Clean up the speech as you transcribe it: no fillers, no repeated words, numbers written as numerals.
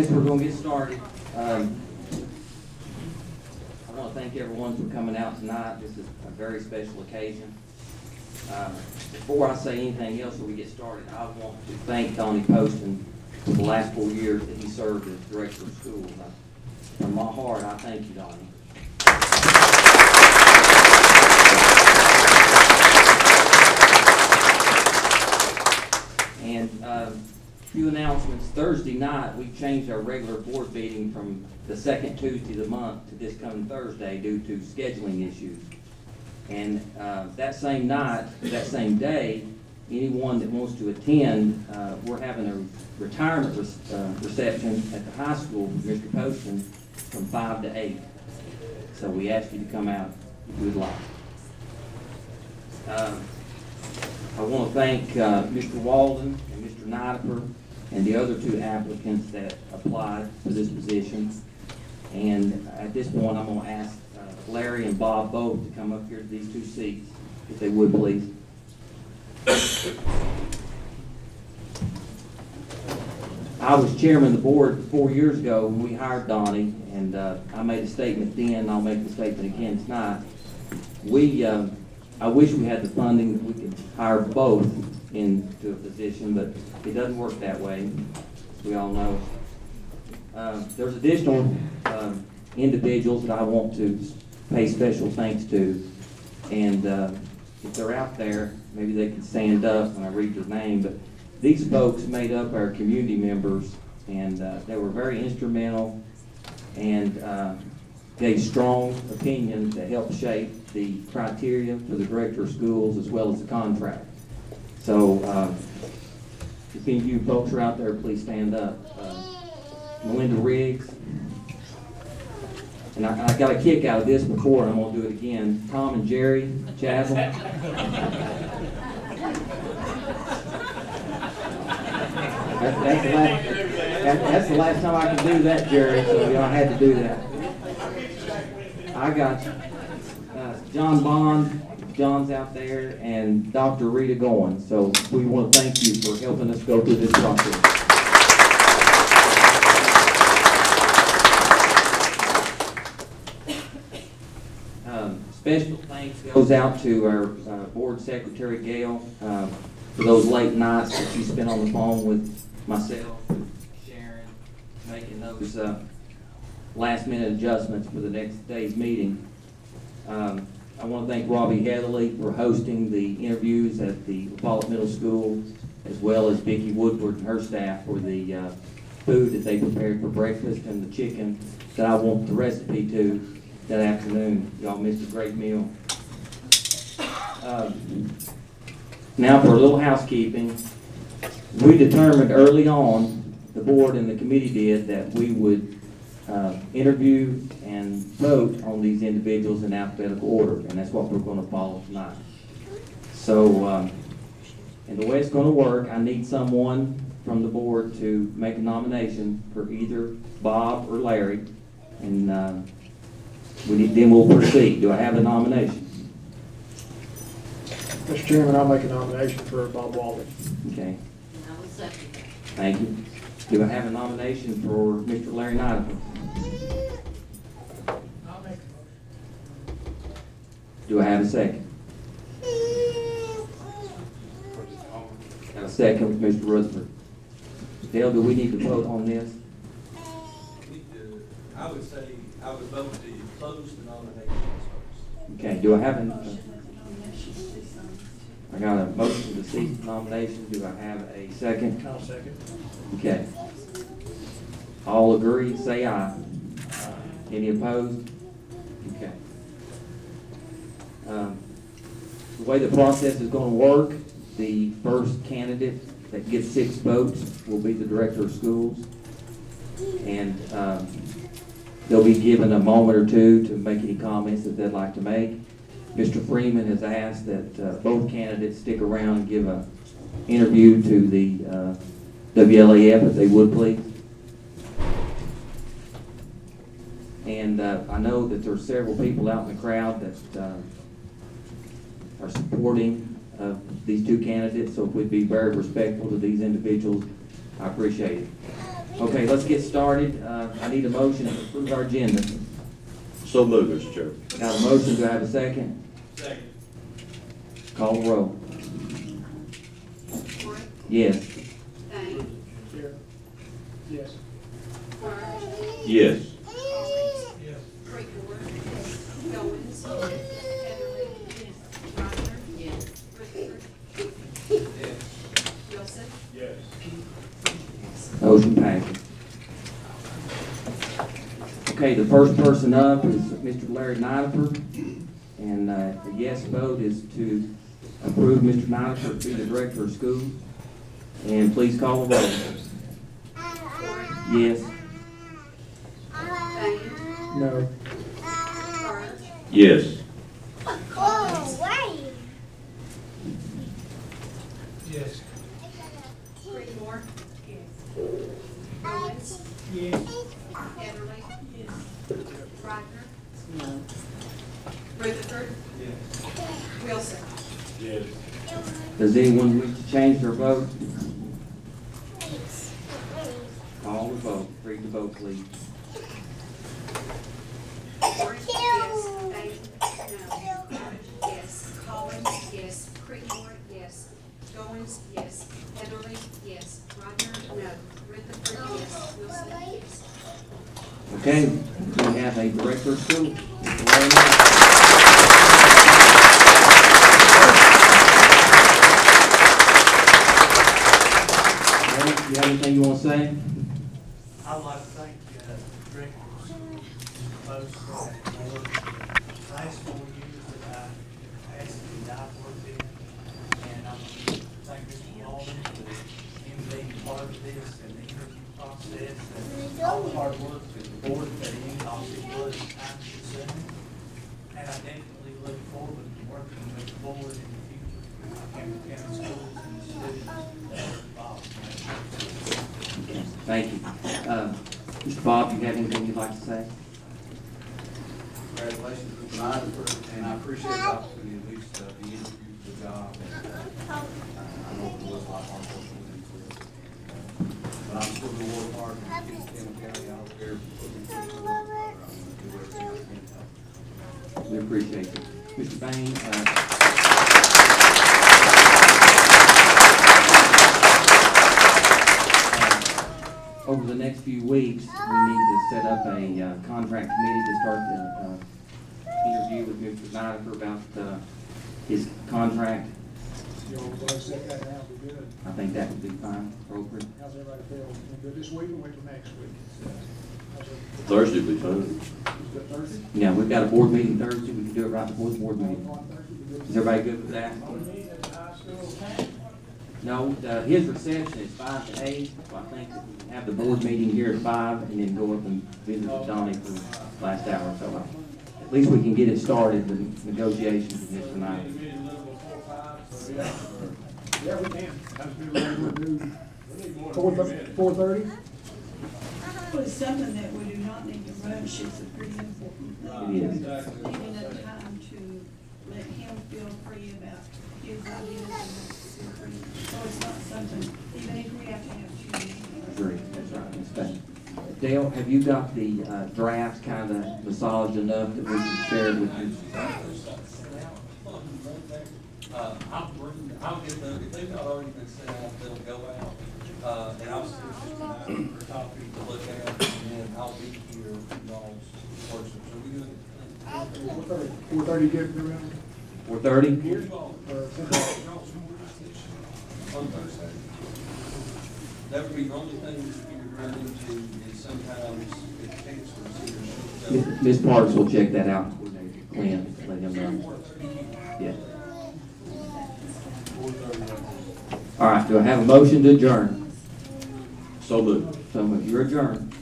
We're going to get started. I want to thank everyone for coming out tonight. This is a very special occasion. Before I say anything else when we get started, I want to thank Donnie Poston for the last 4 years that he served as director of schools. From my heart, I thank you, Donnie. And a few announcements. Thursday night, we changed our regular board meeting from the second Tuesday of the month to this coming Thursday due to scheduling issues. And that same night, that same day, anyone that wants to attend, we're having a retirement reception at the high school with Mr. Poston from 5 to 8. So we ask you to come out if you would like. I want to thank Mr. Walden and Mr. Nidiffer and the other two applicants that applied for this position. And at this point, I'm going to ask Larry and Bob both to come up here to these two seats, if they would, please. I was chairman of the board 4 years ago when we hired Donnie, and I made a statement then, and I'll make the statement again tonight. I wish we had the funding that we could hire both into a position, but it doesn't work that way, as we all know. There's additional individuals that I want to pay special thanks to, and if they're out there, maybe they can stand up when I read their name, but these folks made up our community members, and they were very instrumental and gave strong opinions that helped shape the criteria for the director of schools as well as the contract. So if any of you folks are out there, please stand up. Melinda Riggs, and I got a kick out of this before, and I'm going to do it again. Tom and Jerry Chasel. That's the last time I can do that, Jerry, so I had to do that. I got John Bond, John's out there, and Dr. Rita Goins. So we want to thank you for helping us go through this process. Special thanks goes out to our board secretary, Gail, for those late nights that she spent on the phone with myself, Sharon, making those last minute adjustments for the next day's meeting. I want to thank Robbie Heatherly for hosting the interviews at the Follett Middle School, as well as Vicki Woodward and her staff for the food that they prepared for breakfast and the chicken that I want the recipe to that afternoon. Y'all missed a great meal. Now for a little housekeeping. We determined early on, the board and the committee did, that we would interview and vote on these individuals in alphabetical order, and that's what we're going to follow tonight. So, and the way it's going to work, I need someone from the board to make a nomination for either Bob or Larry, and then we'll proceed. Do I have a nomination? Mr. Chairman, I'll make a nomination for Bob Walden. Okay. I will second that. Thank you. Do I have a nomination for Mr. Larry Nidiffer? I'll make a motion. Do I have a second? Have a second with Mr. Rutherford. Dale, do we need to vote on this? I would say I would vote to close the nominations first. Okay. Do I have I got a motion to cease the nomination. Do I have a second? I'll second. Okay. All agree, say aye. Any opposed? Okay. The way the process is going to work, the first candidate that gets 6 votes will be the director of schools. And they'll be given a moment or two to make any comments that they'd like to make. Mr. Freeman has asked that both candidates stick around and give an interview to the WLAF, if they would, please. And I know that there are several people out in the crowd that are supporting these two candidates, so if we'd be very respectful to these individuals, I appreciate it. Okay, let's get started. I need a motion to approve our agenda. So moved, Mr. Chairman. Got a motion, do I have a second? Second. Call the roll. Warren, Yes. Dane, Here. Yes. Carter, Yes. Collins, Creekmore, Goins, Heatherly, Ryder, Rutherford, Yes. Wilson. Yes. Motion passes. Okay, the first person up is Mr. Larry Nidiffer, and the yes vote is to approve Mr. Nidiffer to be the director of schools. And please call the roll. Warren, Yes. Dane, No. Carter, Yes. Yes. Creekmore. Goins. Heatherly. Ryder. Rutherford. Yes. Wilson. Yes. Does anyone wish to change their vote? Call the vote. Read the vote, please. Warren, yes. Dane, no. Carter, yes. Collins, yes. Creekmore, yes. Goins, yes. Heatherly, yes. Ryder, no. Rutherford, yes. Wilson, yes. Okay, we have a director of school. Mr. Larry Nidiffer. Larry, you have anything you want to say? I'd like to thank directors, folks, for the last 4 years that I've worked in. And I want to thank Mr. Walden for him being part of this and the interview process and all the hard work that the board put in, obviously it was time consuming. And I definitely look forward to working with the board in the future, Campbell County Schools and the students that are involved. Thank you. Mr. Bob, you have anything you'd like to say? Congratulations, Mr. Nidiffer, and I appreciate the opportunity at least to be interviewed for the job. And, I know it was a lot of hard work went into it. But I'm still going to work hard and get to Campbell County. I don't care if it's put me through the work, but I'm going to do everything I can to help. We appreciate you. Mr. Bain, over the next few weeks, we need to set up a contract committee to start the interview with Mr. Nidiffer about his contract. You want to set that now, be good. I think that would be fine, appropriate. How's everybody feel? We good this week or wait till next week? How's it- Thursday will be fine. Is it Thursday? Yeah, we've got a board meeting Thursday. We can do it right before the board meeting. On Thursday, we good? Is everybody good with that? No, his reception is 5 to 8, so I think that we can have the board meeting here at 5 and then go up and visit with Donnie for the last hour. So at least we can get it started, the negotiations with Mr. Knight. Yeah, we can. That's good. We'll do 4:30? Well, it's something that we do not need to rush, it's a pretty important thing. It is. Leaving enough time to let him feel free about his ideas and so it's not something, even if we have to have 2 meetings. Agree, that's right, Ms. Bain. Dale, have you got the draft kind of massaged enough that we can share it with you? I'll get them, if they've not already been sent out, they'll go out, and I'll send Mr. Knight for copy to look at, and then I'll be here for y'all's worship. So we doing it? 4:30 good for everyone? 4:30? Here? Or Central? On Thursday. That would be the only thing you would run into is sometimes it transfers here. Ms. Parks will check that out. Clint, let him know. Yeah. All right, do I have a motion to adjourn? So moved. So moved. You're adjourned.